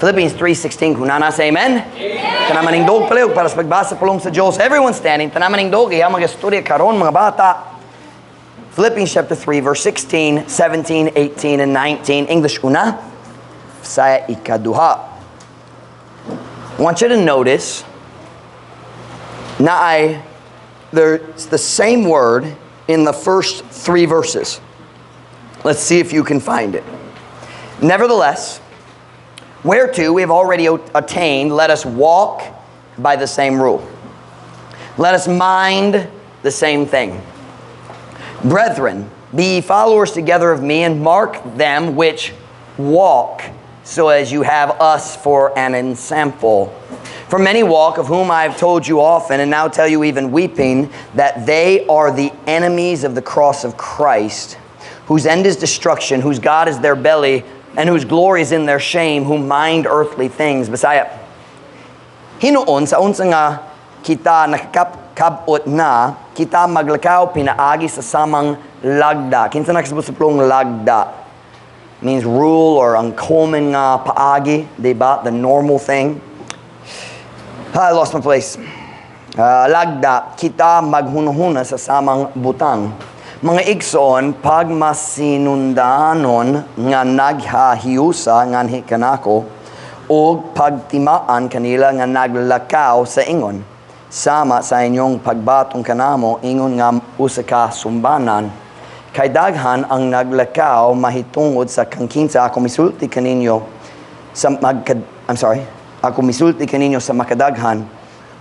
Philippians 3:16, kung nana sa amen? Amen. Tanamaning dog paliw para sa pagbasa pulong sa Diyos. Everyone standing. Tanamaning dog, iya mag-istorya karon mga bata. Philippians chapter 3, verse 16, 17, 18, and 19. English una. Sa ikaduha. I want you to notice there's the same word in the first 3 verses. Let's see if you can find it. Nevertheless, whereto we have already attained, let us walk by the same rule. Let us mind the same thing. Brethren, be ye followers together of me, and mark them which walk, so as you have us for an ensample. For many walk, of whom I have told you often, and now tell you even weeping, that they are the enemies of the cross of Christ, whose end is destruction, whose God is their belly, and whose glory is in their shame, who mind earthly things. Bisaya, hinoon sa unsa nga kita nakakabot na, kita maglakaw pinaagi sa samang lagda. Kinsa nakasabot sa plong lagda? Means rule or uncommon nga paagi, diba? The normal thing. I lost my place. Lagda, kita maghunuhuna sa samang butang. Mga igsoon, pag masinundanon nga naghahiusa nga hikanako, o pagtimaan kanila nga naglakaw sa ingon, sama sa inyong pagbatong kanamo, ingon nga usa ka sumbanan, kay daghan ang naglakaw mahitungod sa kangkinsa, ako misulti kaninyo sa ako misulti kaninyo sa makadaghan,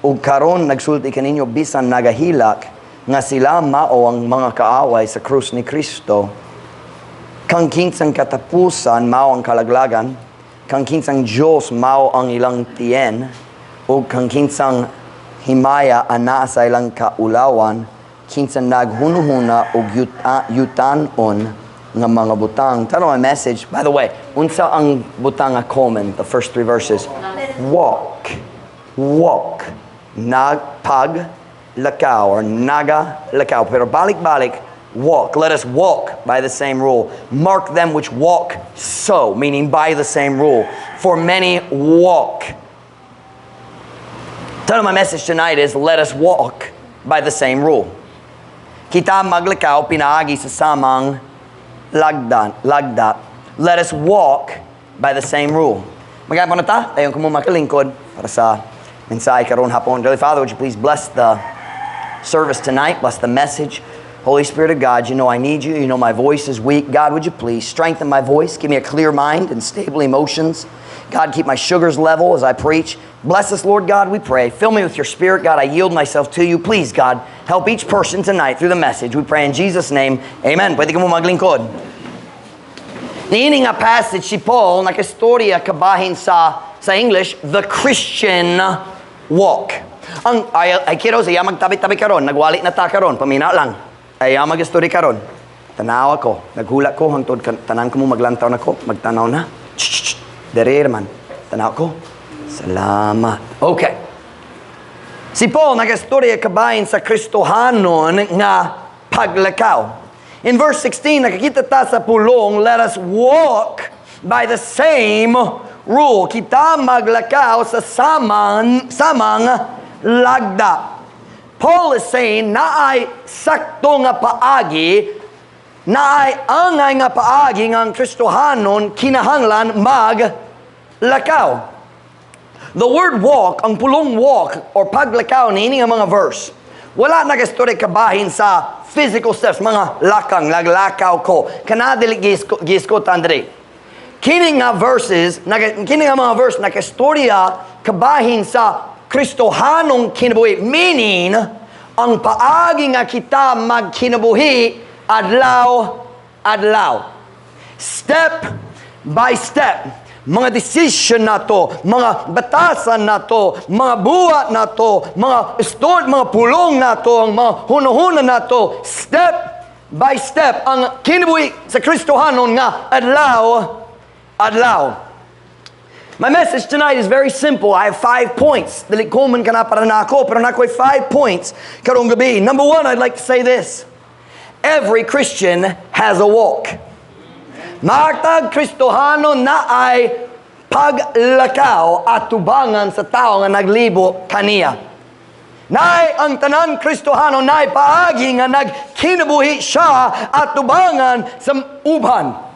ug karon nagsulti kaninyo bisan nagahilak, nga sila mao ang mga kaaway sa krus ni Kristo. Kang kinsang katapusan mao ang kalaglagan, kang kinsang Diyos mao ang ilang tien, o kang kinsang himaya ana sa ilang kaulawan, kinsang naghunuhuna o yutanon nga mga butang. Tara my message. By the way, unsa ang butang nga common, the first 3 verses? Walk. Nagpag lakaw or naga lakaw. Pero balik-balik, walk. Let us walk by the same rule. Mark them which walk so, meaning by the same rule. For many walk. Title of my message tonight is, let us walk by the same rule. Kita maglakaw pinaagi sa samang lagda. Let us walk by the same rule. Magapon na ta, tayo kung makalingkod para sa mensahe karon hapon. Dear Father, would you please bless the service tonight, bless the message. Holy Spirit of God, you know I need you. You know my voice is weak. God, would you please strengthen my voice, give me a clear mind and stable emotions. God, keep my sugars level as I preach. Bless us, Lord God, we pray. Fill me with your Spirit. God, I yield myself to you. Please, God, help each person tonight through the message. We pray in Jesus' name. Amen. Pwede ka mo maglingkod. Niini nga passage si Paul, nakistorya kabahin sa English, the Christian walk. Ang ay kiro siya magtabi-tabi karon, nagwali na ta karon, pamina lang. Ay mag-story karon. Tanaw ako, naghula ko hangtod tanan ko mo maglantaw nako, magtanaw na. Dere man. Tanaw ko. Salamat. Okay. Si Paul nagastorya kabahin sa Kristohanon nga paglakaw. In verse 16, nakikita ta sa pulong, let us walk by the same rule. Kita maglakaw sa samang lagda. Paul is saying, naay sakto nga paagi, naay angay nga paagi ng Kristohanon kinahanglan maglakaw. The word walk, ang pulong walk or paglakaw ni ini nga mga verse, wala nagastorya kabahin sa physical steps, mga lakang, laglakaw ko. Kanadili gisko tandre. Kini nga mga verse nakastorya kabahin sa Kristohanong kinabuhi, meaning ang paagi nga kita magkinabuhi adlaw. Step by step. Mga decision na to, mga batasan na to, mga buhat na to, mga pulong na to, ang mga hunahuna na to, step by step, ang kinabuhi sa Kristohanon nga adlaw. My message tonight is very simple. I have 5 points. Dili kuman ka na para na ako, pero na ako'y 5 points karong gabi. Number 1, I'd like to say this. Every Christian has a walk. Matag Kristohano na ay paglakaw at tubangan sa tao nga naglibo kaniya. Nay ang tanan Kristohano nay paagi nga nagkinabuhi siya at tubangan sa uban.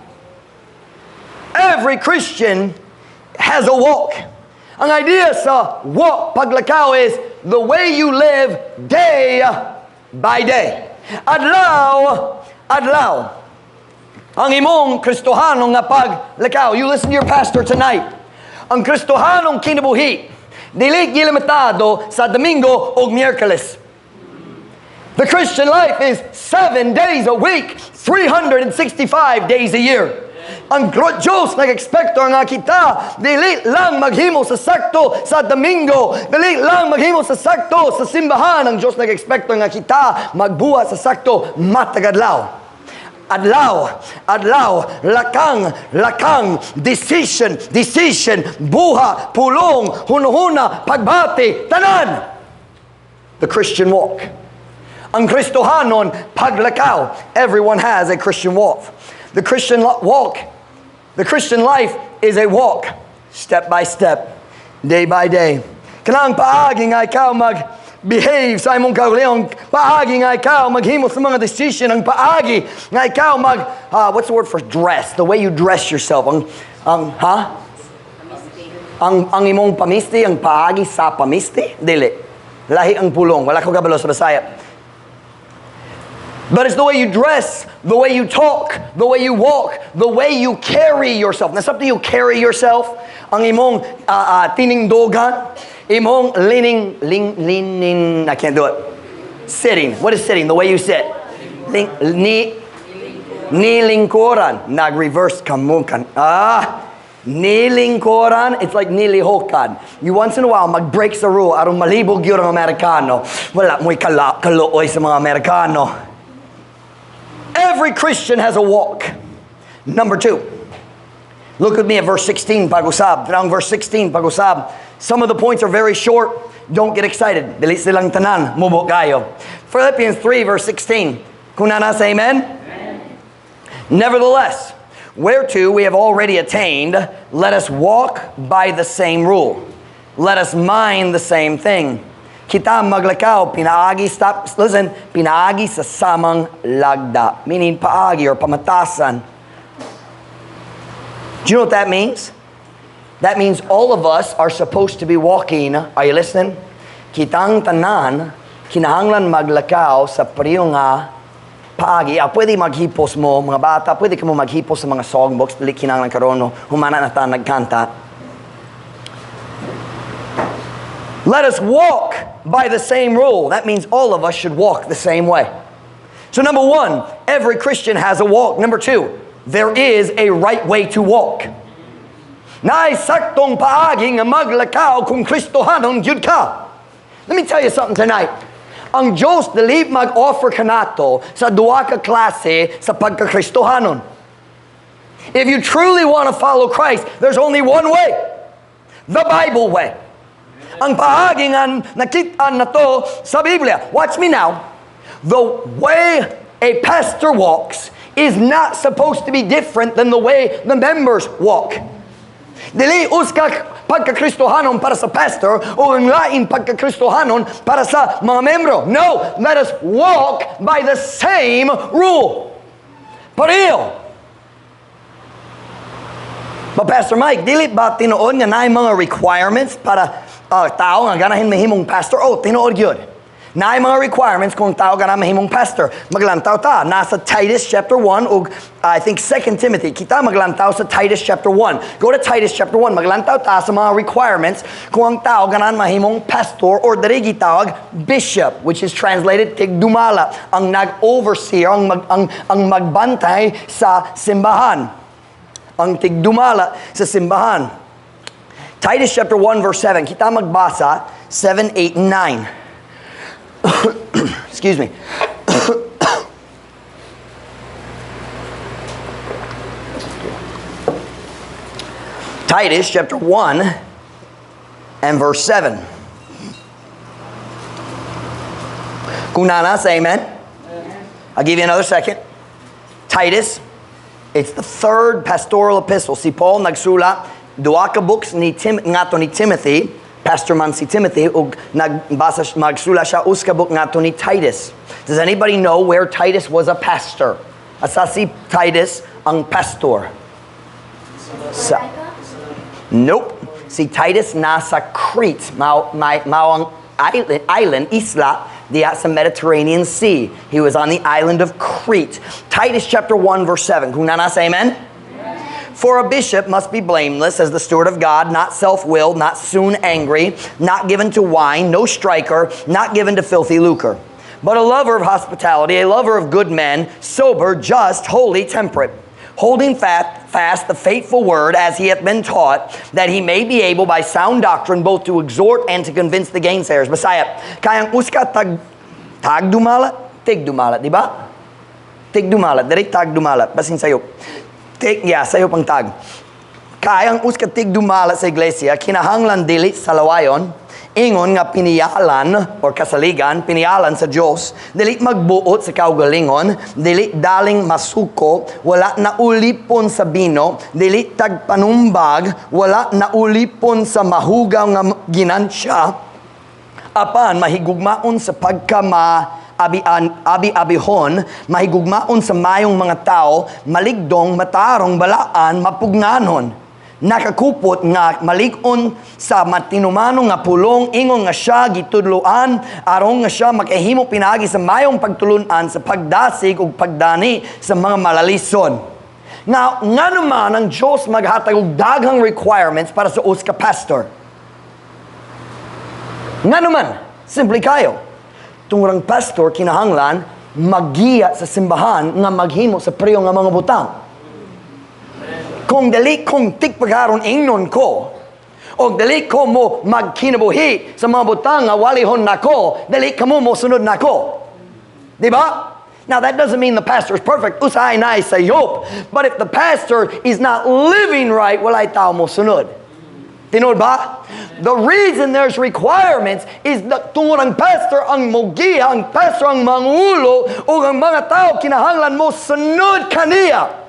Every Christian has a walk. Ang idea sa walk, paglakaw, is the way you live day by day. Adlaw. Ang imong Kristohanong nga paglakaw. You listen to your pastor tonight. Ang Kristohanong kinabuhi, dili gilimitado sa Domingo o Miyerkules. The Christian life is 7 days a week, 365 days a year. Ang Diyos nag-expecto nga kita, dili lang maghimo sa sakto sa Domingo, dili lang maghimo sa sakto sa simbahan. Ang Diyos nag-expecto nga kita magbuhat sa sakto matagadlaw. Adlaw, lakang, decision, buha, pulong, hunahuna, pagbati, tanan. The Christian walk. Ang Kristohanon, paglakaw. Everyone has a Christian walk. The Christian walk, the Christian life is a walk, step by step, day by day. Kanang paagi nga ikaw behave sa imong kauliong, paagi nga ikaw maghimo sa mga decision, ang paagi nga ikaw what's the word for dress? The way you dress yourself. Ang imong pamisti, ang paagi sa pamisti, dili. Lahi ang pulong, wala ko kabalo sa Bisaya. But it's the way you dress, the way you talk, the way you walk, the way you carry yourself. Now, something you carry yourself, ang imong tiningdogan, imong leaning, I can't do it. Sitting. What is sitting? The way you sit. Nilingkoran. Nag-reverse kamukan. Nilingkoran. It's like nilihokan. You once in a while, mag-break sa rule. Arong malibog yun ang Amerikano. Wala mo'y kalooy sa mga Amerikano. Every Christian has a walk. Number 2. Look with me at verse 16, pag-usab. Now, verse 16, pag-usab. Some of the points are very short. Don't get excited. Dili silang tanan. Mubo kayo. Philippians 3, verse 16. Kung nasa, amen? Amen? Nevertheless, whereto we have already attained, let us walk by the same rule. Let us mind the same thing. Kita maglakaw, pinaagi sa samang lagda. Meaning paagi or pamatasan. Do you know what that means? That means all of us are supposed to be walking. Are you listening? Kitang tanan, kinahanglan maglakaw sa priyo nga paagi. Pwede maghipos mo, mga bata, pwede ka mo maghipos sa mga songbooks, dili kinahanglan karono, humana na ta nagkanta. Let us walk by the same rule. That means all of us should walk the same way. So number 1, every Christian has a walk. Number 2, there is a right way to walk. Naay saktong paagi nga maglakaw kung Kristohanon gyud ka. Let me tell you something tonight. Ang Diyos dili mag-offer kanato sa duwa ka klase sa pagka-Kristohanon. If you truly want to follow Christ, there's only one way. The Bible way. Ang paagi nga nakitaan na to sa Biblia. Watch me now. The way a pastor walks is not supposed to be different than the way the members walk. Dili uska pagka-Kristohanon para sa pastor o ang lain pagka-Kristohanon para sa mga membro. No, let us walk by the same rule. Pareho. But Pastor Mike, dili ba tinuod nga naay mga requirements para tao nga ganahin mahimong pastor? Oh, tinuod yun. Naay mga requirements kung tao ganahin mahimong pastor. Maglantaw ta. Nasa Titus chapter 1 o I think 2 Timothy. Kita maglantaw sa Titus chapter 1. Go to Titus chapter 1. Maglantaw ta sa mga requirements kung ang tao ganahin mahimong pastor or diri gitawag bishop, which is translated tigdumala, ang nag-overseer, ang magbantay sa simbahan. Ang tigdumala sa simbahan. Titus chapter 1 verse 7. Kita magbasa 7, 8, and 9. Excuse me. Titus chapter 1 and verse 7. Kung nana, say amen. I'll give you another second. Titus, it's the 3rd pastoral epistle. Si Paul nagsulat duha ka books ngato ni Timothy, pastor man si Timothy, ug magsula siya usa ka book ngato ni Titus. Does anybody know where Titus was a pastor? Asa si Titus ang pastor? Nope. Si Titus nasa Crete, mao island, isla, diya sa Mediterranean Sea. He was on the island of Crete. Titus chapter 1 verse 7. Kung nasa amen? For a bishop must be blameless as the steward of God, not self-willed, not soon angry, not given to wine, no striker, not given to filthy lucre, but a lover of hospitality, a lover of good men, sober, just, holy, temperate, holding fast the faithful word as he hath been taught, that he may be able by sound doctrine both to exhort and to convince the gainsayers. Bisaya, kayang uska tagdumalat, tigdumalat, di ba? Tigdumalat, diri tagdumalat, basin sayo. Sayo pang tag. Kayang uska tigdumalat sa iglesia, kinahanglan dili sa lawayon, ingon nga piniyalan or kasaligan, piniyalan sa Diyos, dili magbuot sa kaugalingon, dili daling masuko, wala na ulipon sa bino, dili tagpanumbag, wala na ulipon sa mahugaw nga ginansya, apan mahigugmaon sa abi-abihon, mahigugmaon sa mayong mga tao, maligdong, matarong, balaan, mapugnanon, nakakupot nga malig-on sa matinumanong nga pulong, ingon nga siya gitudloan, arong nga siya makahimo pinagi sa mayong pagtulunan sa pagdasig ug pagdani sa mga malalison. Nga naman ang Diyos maghatag og daghang requirements para sa usa ka pastor. Nga naman, simple kayo. Tungurang pastor kinahanglan maggiya sa simbahan nga maghimo sa priyo nga mga butang. Kung dali kong tikpagaron ingnon ko, o dali ko mo magkinabuhi sa mga butang nga walihon nako, dali ka mo sunod nako. Diba? Now that doesn't mean the pastor is perfect. Usay na sayop. But if the pastor is not living right, walay tao mo sunod. Tinod ba? The reason there's requirements is that tungod ang pastor ang mogiya, ang pastor ang mangulo, o ang mga tao kinahanglan mo sunod kaniya.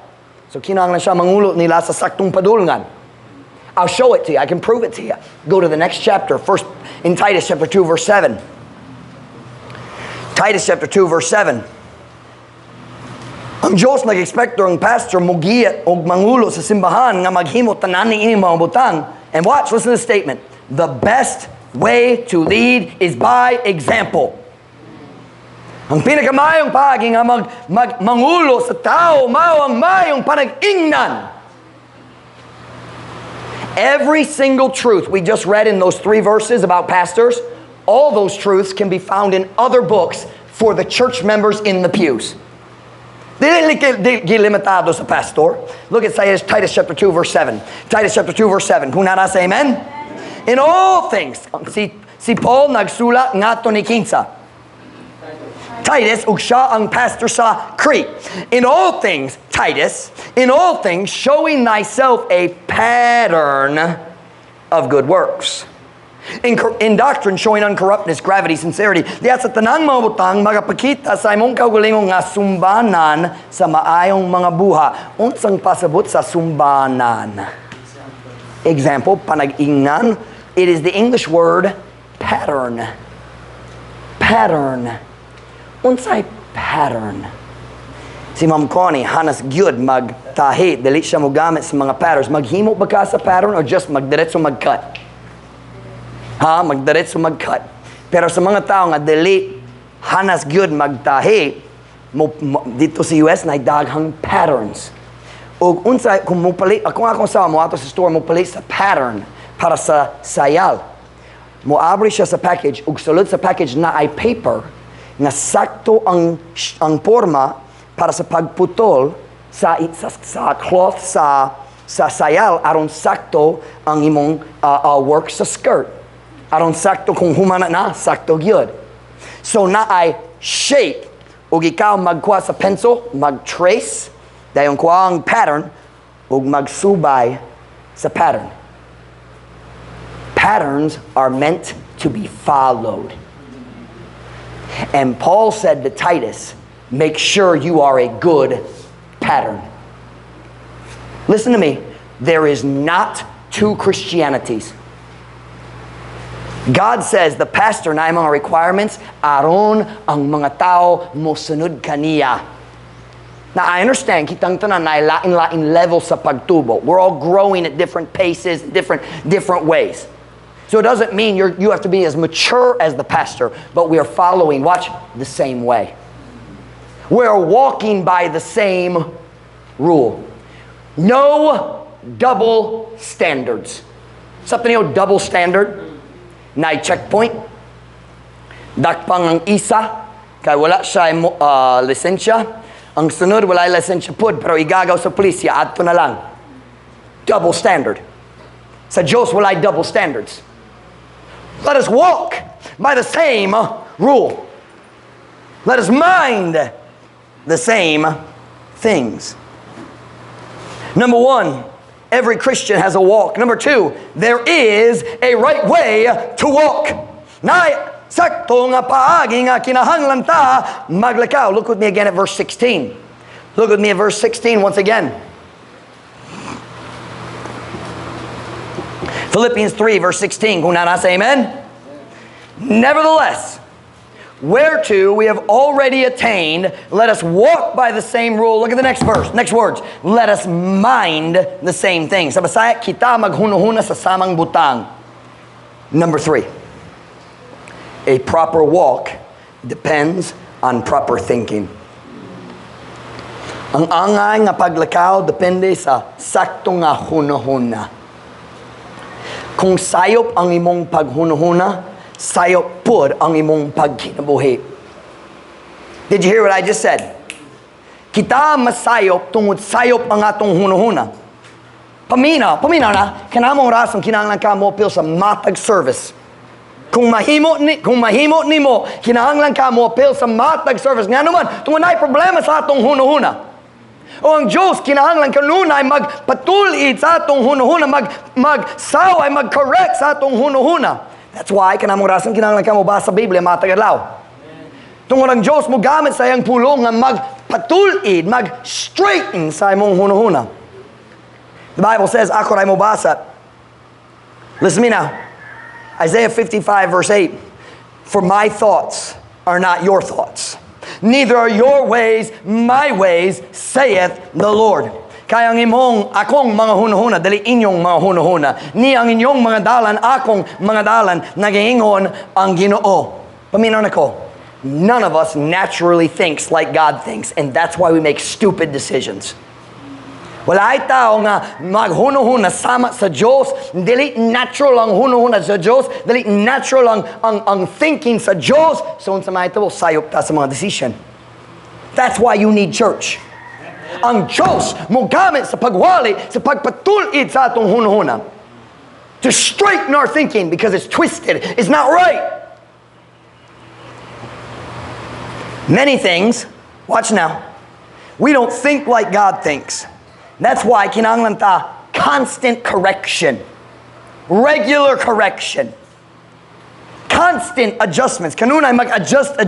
So kinahanglan siya mangulo nila sa saktong padulngan. I'll show it to you. I can prove it to you. Go to the next chapter. First in Titus chapter 2 verse 7. Titus chapter 2 verse 7. Ang Diyos nag-expect ang pastor mugiya o mangulo sa simbahan nga maghimo tanan ni ining mga butang. And watch, listen to the statement. The best way to lead is by example. Ang pinakamayong paagi nga mangulo sa tao, mao ang mayong panag-ingnan. Every single truth we just read in those 3 verses about pastors, all those truths can be found in other books for the church members in the pews. Dili limitado sa pastor. Look at Titus chapter 2 verse 7. Titus chapter 2 verse 7. Kung nasa amen? In all things, si Paul nagsula ngato ni kinsa. Titus, ug siya ang pastor sa Crete. In all things, Titus, in all things, showing thyself a pattern of good works. In doctrine, showing uncorruptness, gravity, sincerity. Diya sa tanang mga butang, magapakita sa imong kaugalingong nga sumbanan sa maayong mga buha. Unsang pasabot sa sumbanan? Example, panag-ingnan. It is the English word pattern. Pattern. Unsay pattern? Si Ma'am Connie, hanas gyud magtahi, dili siya mo gamit sa mga patterns. Maghimo ba ka sa pattern or just magdiretso mag-cut? Magdiretso mag-cut. Pero sa mga tao nga dili hanas gyud magtahi, dito sa US na daghang patterns. O unsay kung mo palit, akong sa mo ato sa store mo palit sa pattern para sa sayal. Mo abri siya sa package ug sulod sa package na ay paper nga sakto ang forma para sa pagputol sa cloth sa sayal aron sakto ang imong work sa skirt. Aron sakto kung humana na, sakto gyud. So na ay shape ug ikaw magkuha sa pencil, mag-trace dayon kuha ang pattern ug magsubay sa pattern. Patterns are meant to be followed. And Paul said to Titus, make sure you are a good pattern. Listen to me. There is not two Christianities. God says, the pastor na mga requirements, aron ang mga tao mosunod kaniya. Now, I understand, kitang tanan na lain-lain level sa pagtubo. We're all growing at different paces, different ways. So it doesn't mean you have to be as mature as the pastor, but we are following, watch, the same way. We're walking by the same rule. No double standards. Something yung double standard? Na checkpoint. Dakpang ang isa, kaya wala siya lisensya. Ang sunod, wala lisensya pud, pero igagaw sa pulisya, adto na lang. Double standard. Sa Diyos, wala double standards. Let us walk by the same rule. Let us mind the same things. Number one, every Christian has a walk. Number two, there is a right way to walk. Nay, sakto nga paagi nga kinahanglan ta maglakaw. Look with me again at verse 16. Look with me at verse 16 once again. Philippians 3 verse 16. Kung nasa amen? Nevertheless, whereto we have already attained, let us walk by the same rule. Look at the next verse, next words. Let us mind the same thing. Sa Bisaya, kita maghuno-huna sa samang butang. Number three, a proper walk depends on proper thinking. Ang angay nga paglakaw depende sa sakto nga huno-huna. Kung sayop ang imong paghuno-huna, sayop pud ang imong pagkinabuhi. Did you hear what I just said? Kita masayop tungod sayop ang atong huno-huna. Paminaw na, kanamong rasong kinahanglan ka mo pil sa matag service. Kung mahimo ni mo, kinahanglan ka mo pil sa matag service. Nga naman, tungod na'y problema sa atong huno-huna. O ang Diyos, kinahanglan kanunay magpatulid sa atong huno-huna, magsaway, mag-correct sa atong huno-huna. That's why, kanamong rasong kinahanglan ka mo basa sa Biblia, matagalaw. Tungod ang Diyos mo gamit sa iyang pulong nga magpatulid, mag-straighten sa imong huno-huna. The Bible says, ako rin mo basa. Listen to me now. Isaiah 55 verse 8. For my thoughts are not your thoughts. Neither are your ways my ways, saith the Lord. Kaya ang akong mga huno-huna, dali inyong mga huno-huna. Ni ang inyong mga dalan, akong mga dalan, nagaingon ang Ginoo. Paminaw na ko. None of us naturally thinks like God thinks, and that's why we make stupid decisions. Wala ay tao nga maghuno-huna sama sa Diyos, dili natural ang huno-huna sa Diyos, dili natural ang thinking sa Diyos, so unsa may tao sayop ta sa mga decision. That's why you need church. Ang Diyos mo gamit sa pagwali, sa pagpatulid sa atong huno-huna, to straighten our thinking because it's twisted, it's not right. Many things, watch now, we don't think like God thinks. That's why kinahanglan ta constant correction, regular correction, constant adjustments. Kanunay mag-adjust.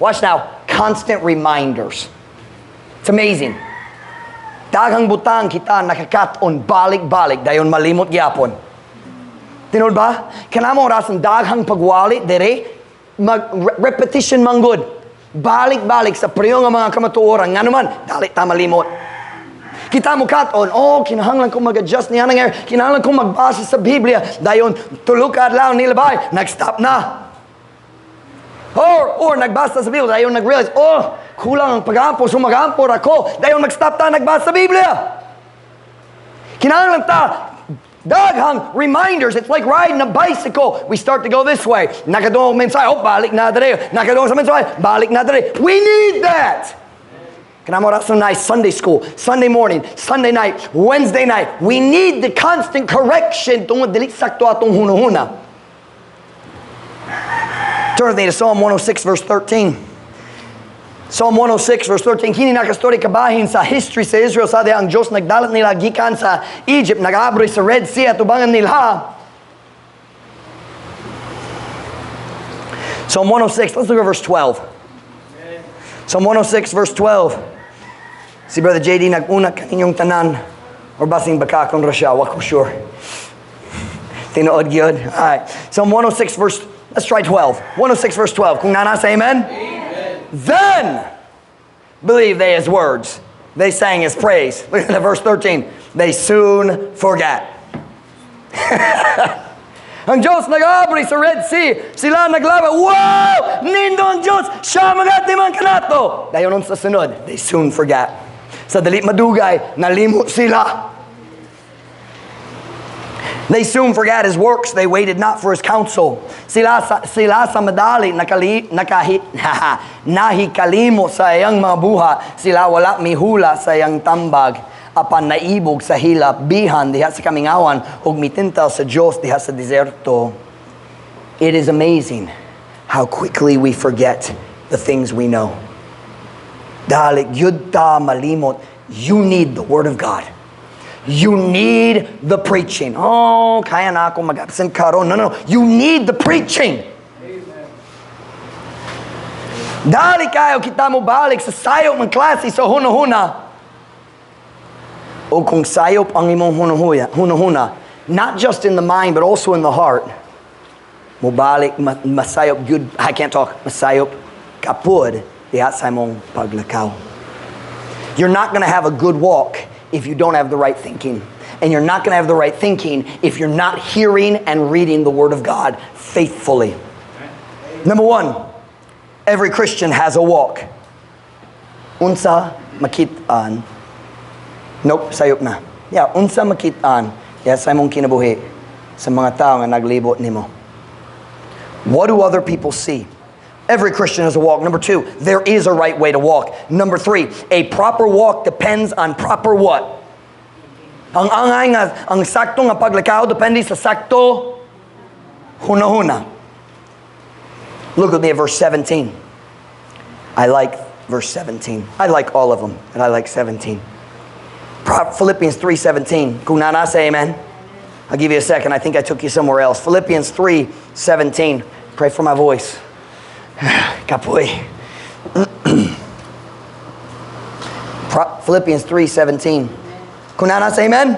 Watch now, constant reminders. It's amazing. Daghang butang kita nakakaton balik-balik dayon malimot gyapon. Tinod ba? Kanamo rason daghang pagwali dere repetition manggod. Balik-balik sa priyo nga mga kamatuoran nga naman dali ta malimot. Kita mo katon, kinahanglan kong mag-adjust niya nangyari. Kinahanglan kong magbasa sa Biblia. Dayon, tulog ka adlaw nilabay, nag-stop na. Or nagbasa sa Biblia, dayon nag-realize, kulang ang pag-ampor, so mag-ampor ako. Dayon mag-stop ta, nagbasa sa Biblia. Kinahanglan ta, daghang reminders. It's like riding a bicycle. We start to go this way. Nakadong mensahe, balik na dere. Nakadong sa mensahe, balik na dere. We need that. Kanamo night, Sunday school, Sunday morning, Sunday night, Wednesday night. We need the constant correction tungod dili sakto atong huno-huna. Turn with me to Psalm 106 verse 13. Psalm 106 verse 13. Kini nakastorya kabahin sa history sa Israel sa ang Diyos nagdalat nila gikan sa Egypt, nag-abroy sa Red Sea at ubangan nila. Psalm 106, let's look at verse 12. Psalm 106 verse 12. Si Brother JD nag-una kaninyong tanan or basing bakakon ra siya, wako sure. Tinood yun. Alright. Psalm 106 verse, let's try 12. 106 verse 12. Kung nanasa, amen? Amen. Then believe they his words. They sang his praise. Look at verse 13. They soon forgot. Ang Diyos nag-abri sa Red Sea. Sila naglaba. Wow! Nindong Diyos! Siya magati man kanato. Dayon sa sunod, they soon forgot. Sa dali madugay, nalimot sila. They soon forgot his works. They waited not for his counsel. Sila sa madali nahikalimo sa iyang mga buha. Sila wala mihula sa iyang tambag. Apan naibog sa hilap bihan diha sa kamingawan ug mitintal sa Dios diha sa deserto. It is amazing how quickly we forget the things we know. Dahil gyud ta malimot, you need the Word of God. You need the preaching. Oh, kaya na ako mag-absent karon. No. You need the preaching. Amen. Dali kayo kita mo balik sa sayop ng klase sa hunahuna. O kung sayop ang imong hunahuna, not just in the mind but also in the heart. Mo balik masayop good. I can't talk. Masayop kapud diha sa imong paglakaw. You're not going to have a good walk if you don't have the right thinking. And you're not going to have the right thinking if you're not hearing and reading the Word of God faithfully. Number one, every Christian has a walk. Unsa makitaan. Nope, sayop na. Yeah, unsa makitaan. Yeah, sa imong kinabuhi sa mga tao nga naglibot nimo. What do other people see? Every Christian has a walk. Number two, there is a right way to walk. Number three, a proper walk depends on proper what? Ang angay nga, ang sakto nga paglakaw depende sa sakto hunahuna. Look with me at verse 17. I like verse 17. I like all of them, and I like 17. Philippians 3:17. Kung nanasa, amen? I'll give you a second. I think I took you somewhere else. Philippians 3:17. Pray for my voice. Kapoy. Philippians 3:17. Kung nanasa, amen?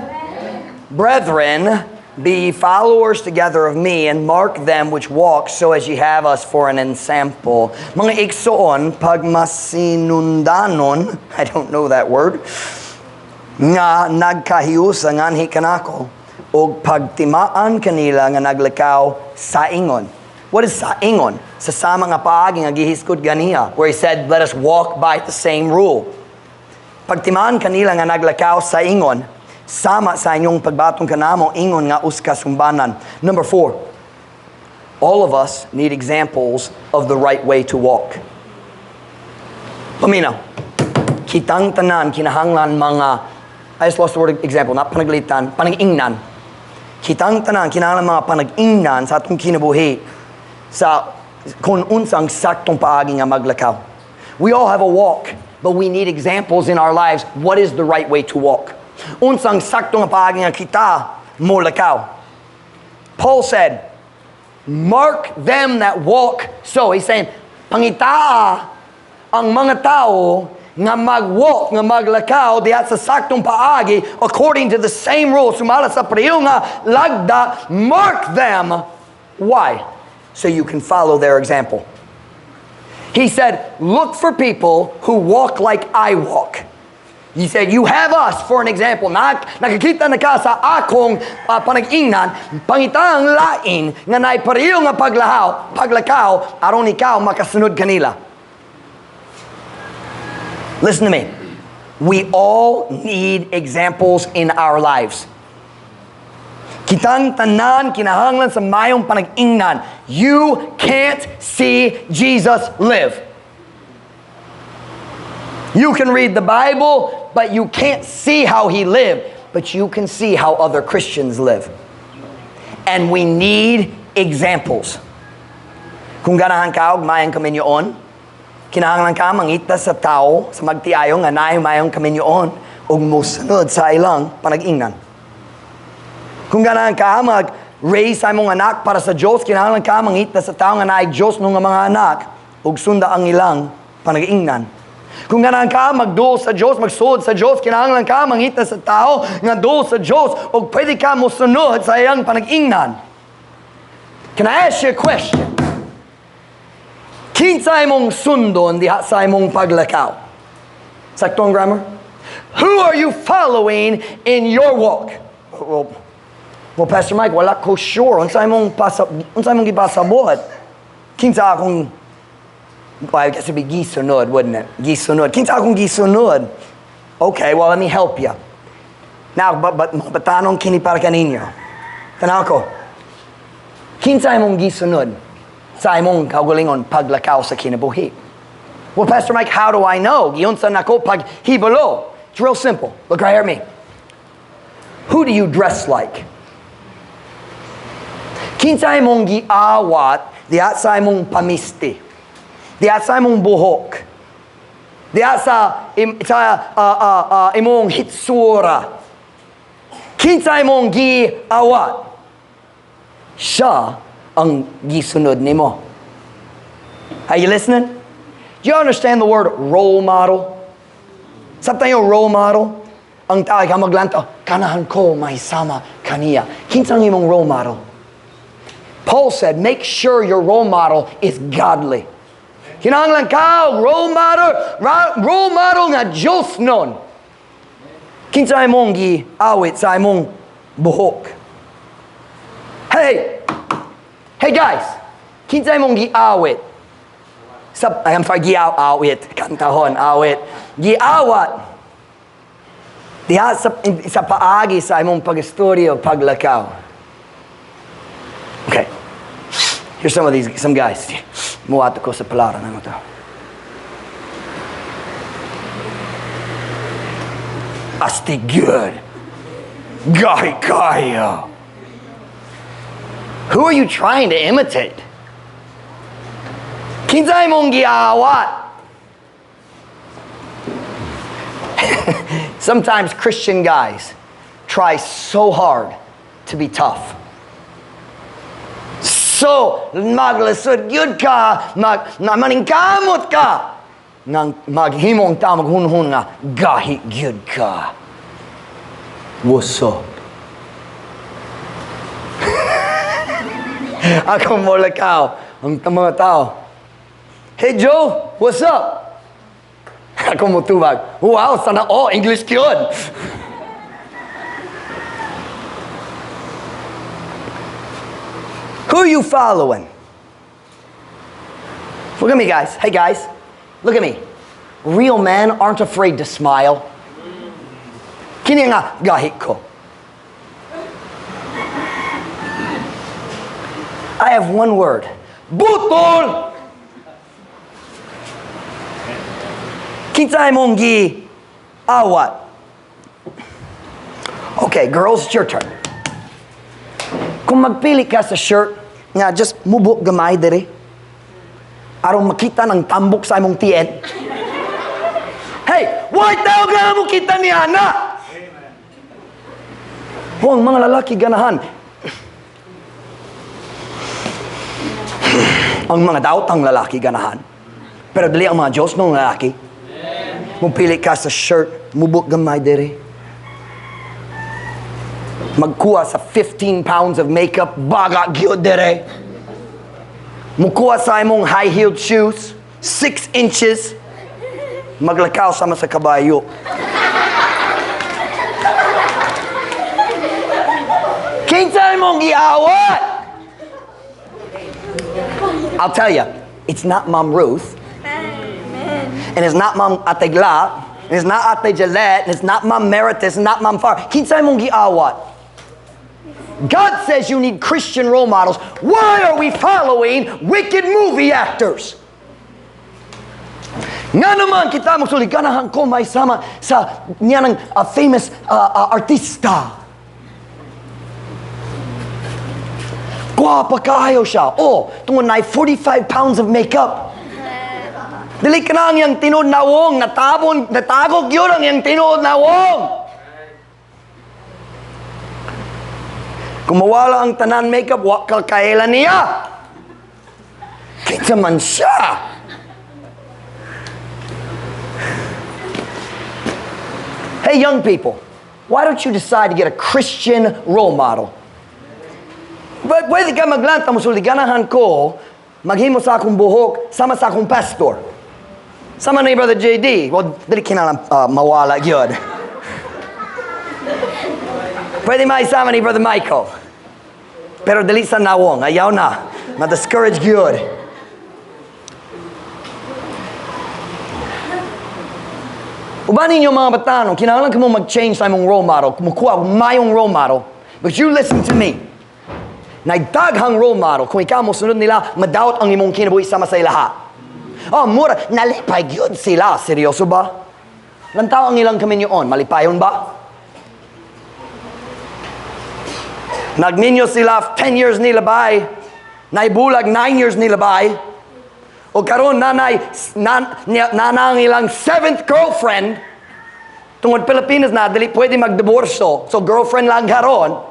Brethren, be followers together of me and mark them which walk so as ye have us for an ensample. Mga igsoon, pagmasinundanon, I don't know that word, nga nagkahiusa nganhi kanako og pagtimaan kanila nga naglakaw sa ingon. What is sa ingon? Sa sama nga paagi nga gihiskod ganiya, where he said, let us walk by the same rule. Pagtimaan kanila nga naglakaw sa ingon, sama sa inyong pagbatong kanamo ingon nga uska sumbanan. Number 4, all of us need examples of the right way to walk. Paminaw, kitang tanan kinahanglan mga, I just lost the word example, not panaglitan, panag-ingnan. Kitang tanan, kinahanglan mga panag-ingnan sa atong kinabuhi sa kung unsang saktong paagi nga maglakaw. We all have a walk, but we need examples in our lives. What is the right way to walk? Unsang saktong paagi nga kita mo lakaw. Paul said, mark them that walk. So he's saying, pangitaa ang mga tao nga mag-walk, nga maglakaw diha sa saktong paagi according to the same rules. Sumala sa priyo nga lagda, mark them. Why? So you can follow their example. He said, look for people who walk like I walk. He said, you have us for an example. Nakikita na ka sa akong panag-ingnan, pangitang lain nga naay pareho nga paglakaw, aron ikaw makasunod kanila. Listen to me. We all need examples in our lives. Kitang tanan kinahanglan sa mayong panag-ingnan. You can't see Jesus live. You can read the Bible, but you can't see how he lived. But you can see how other Christians live. And we need examples. Kung ganahan ka og mayang kaminyoon, kinahanglan ka mangita sa tao sa magtiayo nga naay mayong kaminyoon ug mosunod sa ilang panag-ingnan. Kung ganahan ka mag-raise sa imong anak para sa Dios, kinahanglan ka mangita sa tao nga naay Dios nga mga anak ug sunda ang ilang panag-ingnan. Kung ganahan ka magduol sa Dios, magsuod sa Dios, kinahanglan ka mangita sa tao nga duol sa Dios ug pwede ka mosunod sa iyang panag-ingnan. Can I ask you a question? Kinsa imong sundon diha sa imong paglakaw? Saktong grammar? Who are you following in your walk? Well, Pastor Mike, wala ko sure. Unsa imong gipasabuhat? Kinsa akong, I guess it'd be gisunod, wouldn't it? Gisunod. Kinsa akong gisunod? Okay, well, let me help you. Now, but tanong kini para kaninyo. Tanaw ko. Kinsa imong gisunod sa imong kaugalingon paglakaw sa kinabuhi? Well, Pastor Mike, how do I know? Giyunsa nako pag hibalo. It's real simple. Look right here at me. Who do you dress like? Kinsa imong giawat diha sa imong pamisti, diha sa imong buhok, diha sa imong hitsura. Kinsa imong giawat? Siya ang gisunod nimo. Are you listening? Do you understand the word role model? Sabta yung role model? Ang tao ka maglanto, kanahan ko may sama kaniya. Kinsa ang imong role model? Paul said, make sure your role model is godly. Kinahanglan ka role model nga Diyos nun. Kinsa imong giawit sa imong buhok? Hey guys, kinsa imong giawit? I'm sorry, giawit, kantahon, awit. Giawat. Diha sa paagi sa imong pag-istorya, paglakaw. Okay. Here's some guys. Muwato ko sa palara na ito. Asti good. Kaya. Who are you trying to imitate? Kinsa imong giawat? Sometimes Christian guys try so hard to be tough. So, maglasod yun ka, maningkamot ka, nang maghimong ta, maghunhun nga, gahi yun ka. What's up? Ako molakaw, ang mga tao. Hey Joe, what's up? Ako mutubag, wow, sana English yun. Who are you following? Look at me, guys. Hey, guys. Look at me. Real men aren't afraid to smile. Kini nga gahit ko. I have one word. Butol! Kinsa imong giawat? Okay, girls, it's your turn. Kung magpili ka sa shirt, nga just mubok gamay diri, aron makita ng tambok sa imong tiyan. Hey, why tao ka mo kita ni Ana? Huwag mga lalaki ganahan. Ang mga daotang lalaki ganahan. Pero dali ang mga Diyos ng lalaki. Mupili ka sa shirt, mubok gamay diri. Magkuha sa 15 pounds of makeup, baga gyud dere. Mukuha sa imong high-heeled shoes, 6 inches. Maglakaw sama sa kabayo. Kinsa imong giawat? I'll tell you, it's not Mom Ruth. And it's not Mom Ategla. And it's not Ate Gillette. And it's not Mom Meritus. And not Mom Far. Kinsa imong giawat? God says you need Christian role models. Why are we following wicked movie actors? Nga naman kita magsulit, ganahan ko may sama sa niya ng famous artista. Guwapa kaayo siya. Oh, tungod na 45 pounds of makeup. Dili ka na ang iyang tinod na wong, natagog yun ang iyang tinod na wong. Kung mawala ang tanan makeup, wak ka kailan niya. Kita man siya. Hey young people, why don't you decide to get a Christian role model? Pwede ka maglanta mo, ganahan ko, maghimo sa akong buhok, sama sa akong pastor. Sama ni Brother JD. Well, dili kinalang mawala yun. Pwede maisama ni Brother Michael. Pero dili sa nawong, ayaw na. Ma-discourage yun. Uban ninyo mga batanong, kinahanglan ka mo mag-change sa imong role model, kumukuha mayong role model. But you listen to me. Nagdaghang role model, kung ikaw mo sunod nila, madawat ang imong kinabuhi sama sa ilaha. Oh, mura, nalipay yun sila. Seryoso ba? Lantaw ang ilang kami yun, malipayon ba? Nagninyo sila 10 years nilabay, naibulag 9 years nilabay, o karon nanay ang ilang 7th girlfriend tungod Pilipinas na dili pwede magdiborso, so girlfriend lang karon.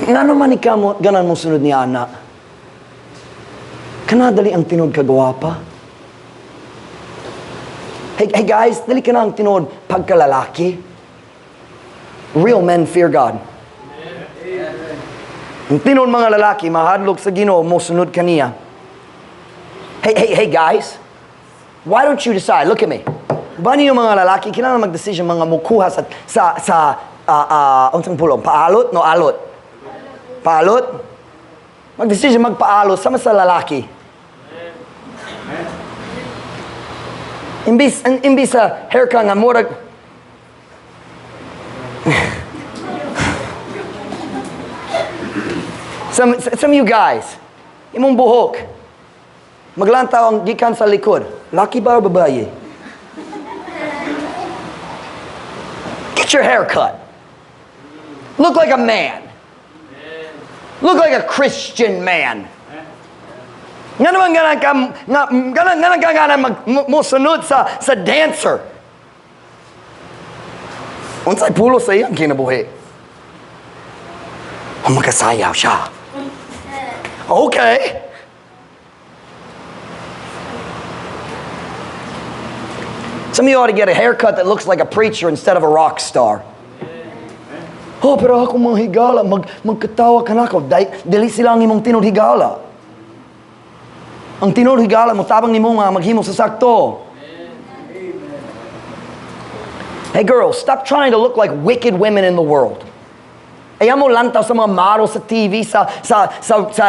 Ngano man ikaw mo ganan mo sunod ni ana? Kana dali ang tinod kagwapa. Hey guys, dali kana ang tinod pagkalalaki. Real men fear God. Ang tinod mga lalaki mahadlok sa Ginoo mo sunod kaniya. Hey guys, why don't you decide? Look at me. Ba niyo mga lalaki, kailangan mag-decision mga mukuha unsang pulong, paalot no alot? Paalot? Mag-decision magpaalot sama sa lalaki. Imbis sa hair ka nga murag some of you guys, imong buhok maglantaw ang gikan sa likod. Laki ba o babae? Get your hair cut. Look like a man. Look like a Christian man. Nga naman ganan ka musunod sa dancer. Unsay pulo sa iyang kinabuhi. Makasayaw siya. Okay. Some of you ought to get a haircut that looks like a preacher instead of a rock star. Oh, pero ako mga higala, magkatawa ka na ako. Dili sila ang imong tinod higala. Ang tinod higala mo, tabang ni mo nga maghimo sa sakto. Hey girls, stop trying to look like wicked women in the world. Ayaw mo lantaw sa mga models sa TV, sa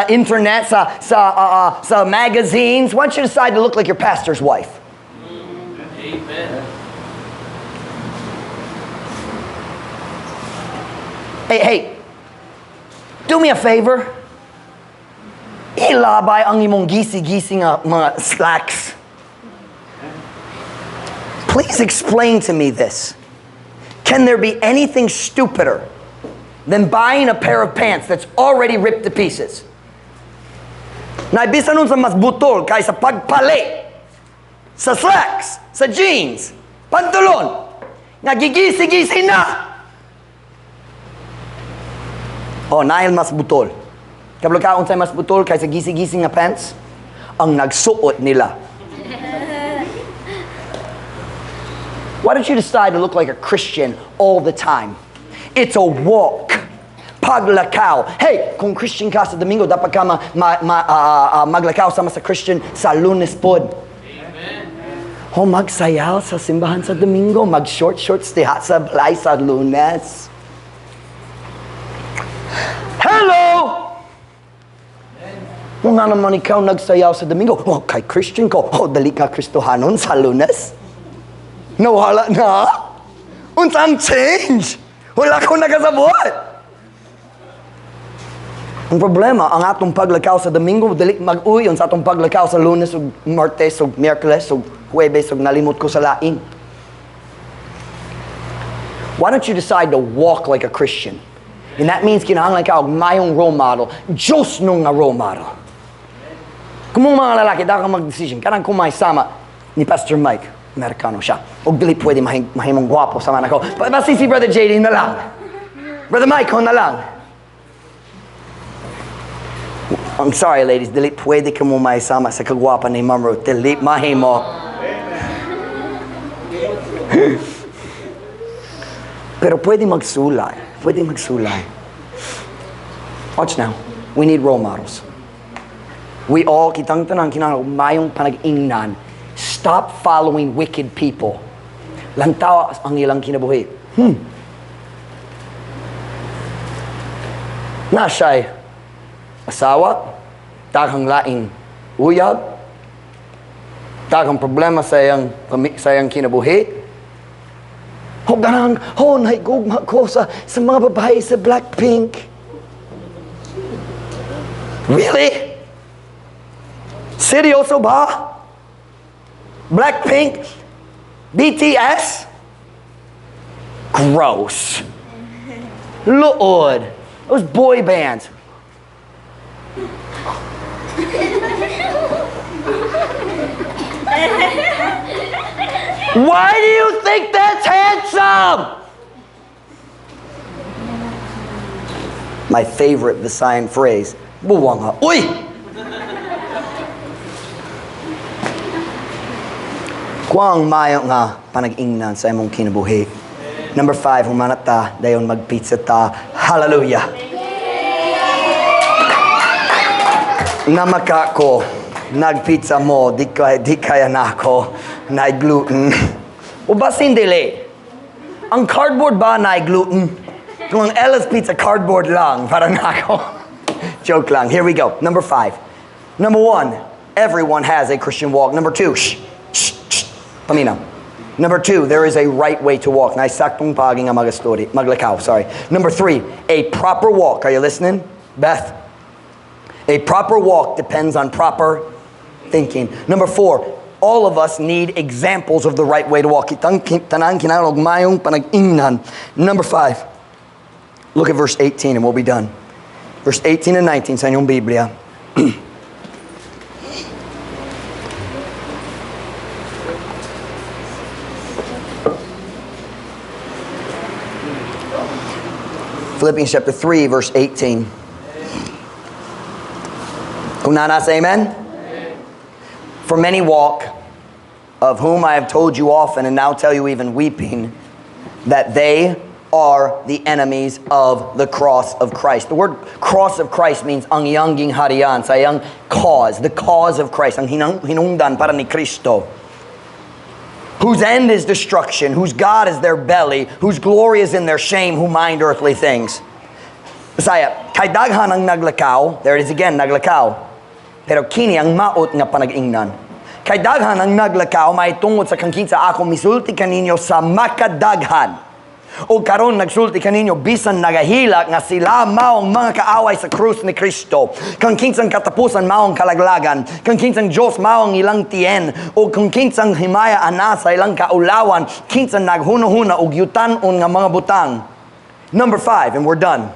internet, sa magazines. Why don't you decide to look like your pastor's wife? Amen. Hey, do me a favor. Ilabay ang imong gisi-gisi nga mga slacks. Please explain to me this. Can there be anything stupider than buying a pair of pants that's already ripped to pieces? Naibisa nun sa mas butol kaysa pagpali sa slacks, sa jeans, pantalon, nagigisi-gisi na. Oh, nahil mas butol. Kablo ka unsay mas butol kaysa gisi-gisi nga pants? Ang nagsuot nila. Why don't you decide to look like a Christian all the time? It's a walk. Paglakaw. Hey, kung Christian ka sa Domingo, dapat ka maglakaw sama sa Christian sa Lunes pod. O magsayaw sa simbahan sa Domingo, mag-short-shorts diha sa balay sa Lunes. Hello! Kung nga naman ikaw nagsayaw sa Domingo, oh, kay Christian ko, oh, dali ka Kristohanon sa Lunes. Nawala na? Unsang change? Wala ko nakasabot. Ang problema, ang atong paglakaw sa Domingo, dali mag-uyon sa atong paglakaw sa Lunes, o Martes, o Miyerkules, o Huwebes, o nalimot ko sa laing. Why don't you decide to walk like a Christian? And that means kinahanglan ka og mayong role model. Diyos nung nga role model. Kung mga lalaki, dapat kang mag-decision. Kanang kumay sama ni Pastor Mike, Amerikano siya. O dili pwede mahimong gwapo sama na ko. Basta si Brother JD na lang. Brother Mike, na lang. I'm sorry ladies, dili pwede ka mo maisama sa kagwapa ni Ma'am Ruth. Dili mahimo. Pero pwede magsulay. Pwede magsulay. Watch now. We need role models. We all, kitang tanang kinang mayong panag-ingnan. Stop following wicked people. Lantaw ang ilang kinabuhi. Na siya'y asawa, daghang laing uyab, daghang problema sa iyang kinabuhi. Ganang, naigugma ko sa mga babae sa Blackpink. Really? Seryoso ba? Blackpink? BTS? Gross. Lord. Those boy bands. Why do you think that's handsome? My favorite Visayan phrase. Buwang ha. Uy! Kuang mayo nga panag-ingnan sa imong kinabuhi. Number 5, humanat ta, dayon magpizza ta. Hallelujah! Namaka ko, nagpizza mo, di kaya na ako, na gluten. O basin dili, ang cardboard ba na gluten? Kung ang Ella's Pizza cardboard lang, parang ako. Joke lang. Here we go. Number 5. Number 1, everyone has a Christian walk. Number 2, paminaw. Number 2, there is a right way to walk. Naisaktong pagi nga maglakaw, sorry. Number 3, a proper walk. Are you listening? Beth? A proper walk depends on proper thinking. Number 4, all of us need examples of the right way to walk. Tanan kinahanglan mayong panag-ingnan. Number 5, look at verse 18 and we'll be done. Verse 18 and 19 sa inyong Biblia. Philippians chapter 3, verse 18. Kung nasa amen? For many walk, of whom I have told you often, and now tell you even weeping, that they are the enemies of the cross of Christ. The word cross of Christ means ang iyang gingharian, sa iyang cause, the cause of Christ, ang hinungdan para ni Kristo. Whose end is destruction, whose God is their belly, whose glory is in their shame, who mind earthly things. Messiah, kay daghan ang naglakaw, there it is again, naglakaw. Pero kini ang maot nga panag-ingnan. Kay daghan ang naglakaw, may tungod sa kangkinsa ako misulti kaninyo sa makadaghan. O karon nagsulti kaninyo bisan nagahila nga sila maong mga kaaway sa krus ni Kristo. Kung kinsang katapusan maong kalaglagan, kung kinsang Diyos maong ilang tien, o kung kinsang himaya ana sa ilang kaulawan, kinsang naghuno-huna og yutan-on nga mga butang. Number 5, and we're done.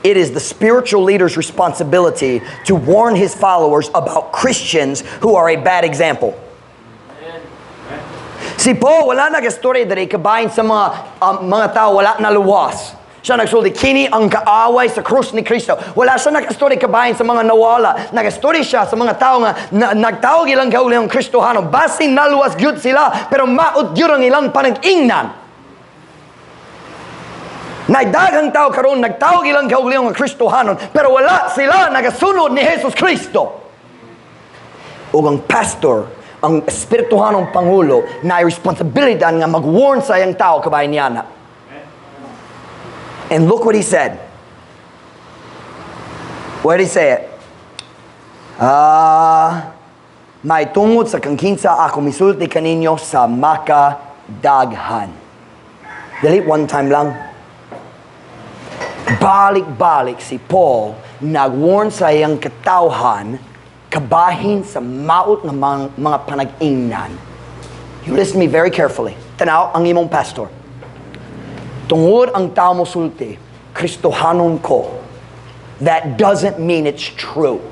It is the spiritual leader's responsibility to warn his followers about Christians who are a bad example. Si Paul, wala nag-story dari kabahin sa mga tao, wala na luwas. Siya nagsulti, kini ang kaaway sa krus ni Kristo. Wala siya nag-story kabahin sa mga nawala. Nag-story siya sa mga tao nga nagtawag ilang kauliang Kristohano. Basin naluwas gyud sila, pero maut gyud ang ilang panag-ingnan. Nagdaghang tao karon nagtawag ilang kauliang Kristohano, pero wala sila nagasunod ni Jesus Kristo. O ang pastor, ang espirituhanong pangulo na ay responsibilidad nga mag-warn sa iyang tao kabayan niya. And look what he said. What did he say it? May tungod sa kangkinsa ako misulti kaninyo sa makadaghan. Dali, one time lang. Balik-balik si Paul nag-warn sa iyang katawhan kabahin sa maot ng mga panag-ingnan. You listen to me very carefully. Tanaw ang imong pastor. Tungod ang tao mo sulti, Kristohanon ko. That doesn't mean it's true.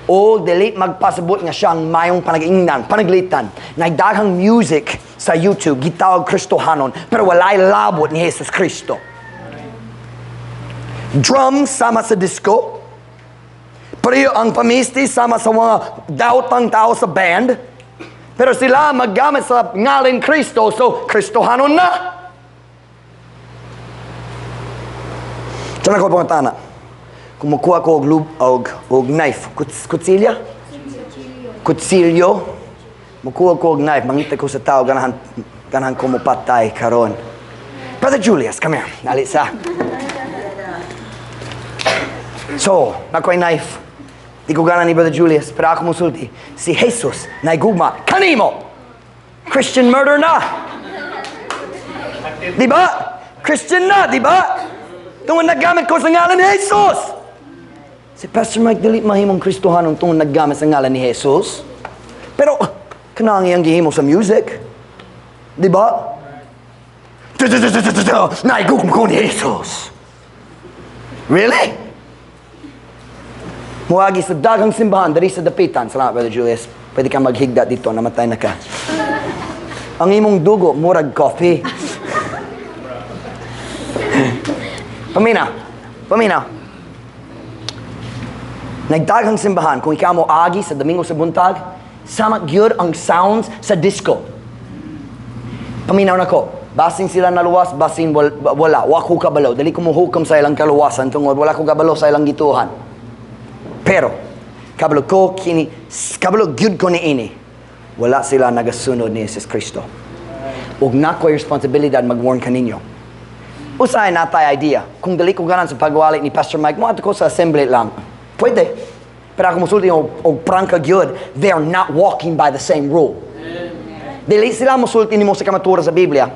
O delete magpasabot nga siyang mayong panag-ingnan, panaglitan. Nagdaghang music sa YouTube, gitawag Kristohanon, pero walay labot ni Jesus Kristo. Drums sama sa disco. Pero ang pamisti sama sa mga daotang tao sa band. Pero sila maggamit sa ngalan Kristo, so Kristohanon na. Sana ko pong tana. kumukuha ko og knife. Kutsilya? Kutsilyo. Mukuha ko og knife. Mangita ko sa tao, ganahan ko mupatay karon. Brother Julius, come here. Dali sa. So, nako'y knife. Di ko gana ni Brother Julius, pero ako musulti. Si Jesus, naigugma. Kanimo! Christian murder na! Diba? Christian na, diba? Tungod naggamit ko sa ngalan ni Jesus! Si Pastor Mike, dili mahimong Kristohanong tungod naggamit sa ngalan ni Jesus. Pero, kanang iyang gihimo sa music. Diba? Naigugma ko ni Jesus. Really? Muagi sa daghang simbahan, dari sa dapitan. Salamat, Brother Julius. Pwede kang maghigda dito, namatay na ka. Ang imong dugo, murag coffee. Paminaw. Nagdaghang simbahan, kung ikaw mo agi sa Domingo sa buntag, samat gyud ang sounds sa disco. Paminaw na ko. Basing sila naluwas, basing wala. Wako kabalo. Dali ko muhukam sa ilang kaluwasan tungod wala ko kabalo sa ilang gituhan. Pero, kabalo gyud ko ni ini, wala sila nagasunod ni Jesus Kristo. Ug nako'y responsibilidad mag-warn kaninyo. Usahay natay idea, kung dali ko ganan sa pagwalik ni Pastor Mike, mo ato ko sa assembly lang. Pwede. Pero ako musulti og prangka gyud, they are not walking by the same rule. Dili sila musulti nimo sa kamatura sa Biblia.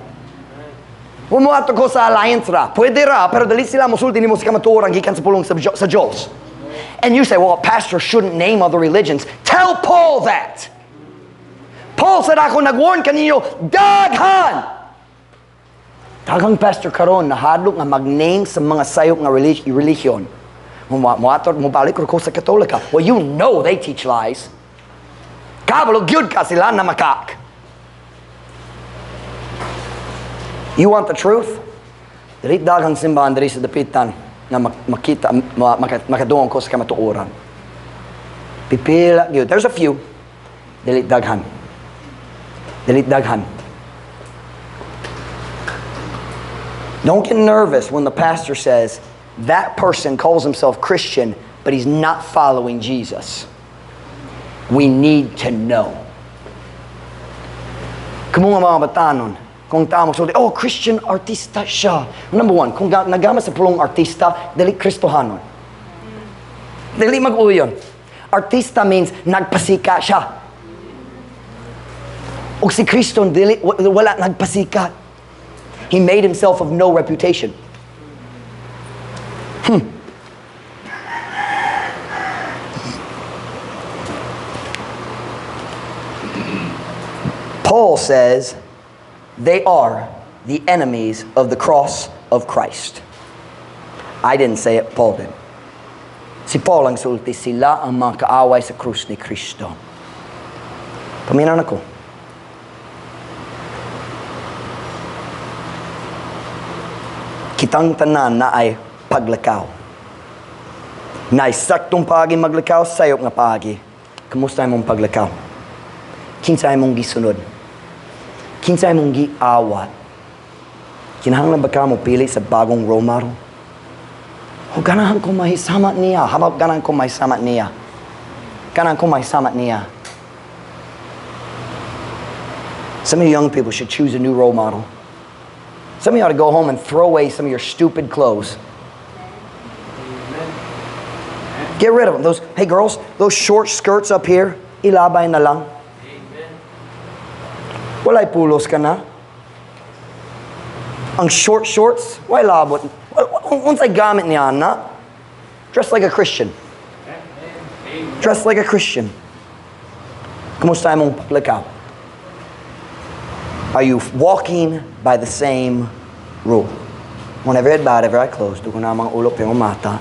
Mo ato ko sa alliance ra. Pwede ra, pero dili sila musulti nimo sa kamatura gikan sa pulong sa Diyos. And you say, well, a pastor shouldn't name other religions. Tell Paul that. Paul said, ako nag-warn kaninyo, daghan! Daghang pastor karon nahadlok nga mag-name sa mga sayop nga religion. Mubalik ko sa Katolika. Well, you know they teach lies. Kabalo, gyud ka sila na makak. You want the truth? Dili daghang simbahan diri sa dapitan na makadungong ko sa kamatuoran. Pipila gyud. There's a few. Dili daghan. Don't get nervous when the pastor says that person calls himself Christian but he's not following Jesus. We need to know. Kung mga batanon, kung tao magsulti, oh, Christian artista siya. Number one, kung nagama sa pulong artista, dali Kristohanon. Dali mag-uyon. Artista means nagpasika siya. O si Kristo, wala nagpasikat. He made himself of no reputation. Paul says, they are the enemies of the cross of Christ. I didn't say it, Paul did. Si Paul ang sulti, sila ang mga kaaway sa krus ni Kristo. Paminaw na ko. Kitang tanan na ay paglakaw. Naisaktong pagi maglakaw, sayop nga pagi. Kamusta mong paglakaw? Kinsay mong gisunod? Kinsay mong giawat? Kinahanglan ba ka mo pili sa bagong role model? O ganahan ko mahisamat niya. Habang ganahan ko mahisamat niya. Ganahan ko mahisamat niya. Some of you young people should choose a new role model. Some of you ought to go home and throw away some of your stupid clothes. Get rid of them. Hey girls, those short skirts up here, ilabay na lang. Walay pulos ka na. Ang short shorts, why labot? Unsay gamit niya na? Dress like a Christian. Dress like a Christian. Kumusta mong paglakaw? Are you walking by the same rule? Whenever I close, do ko na mga ulo pero mata.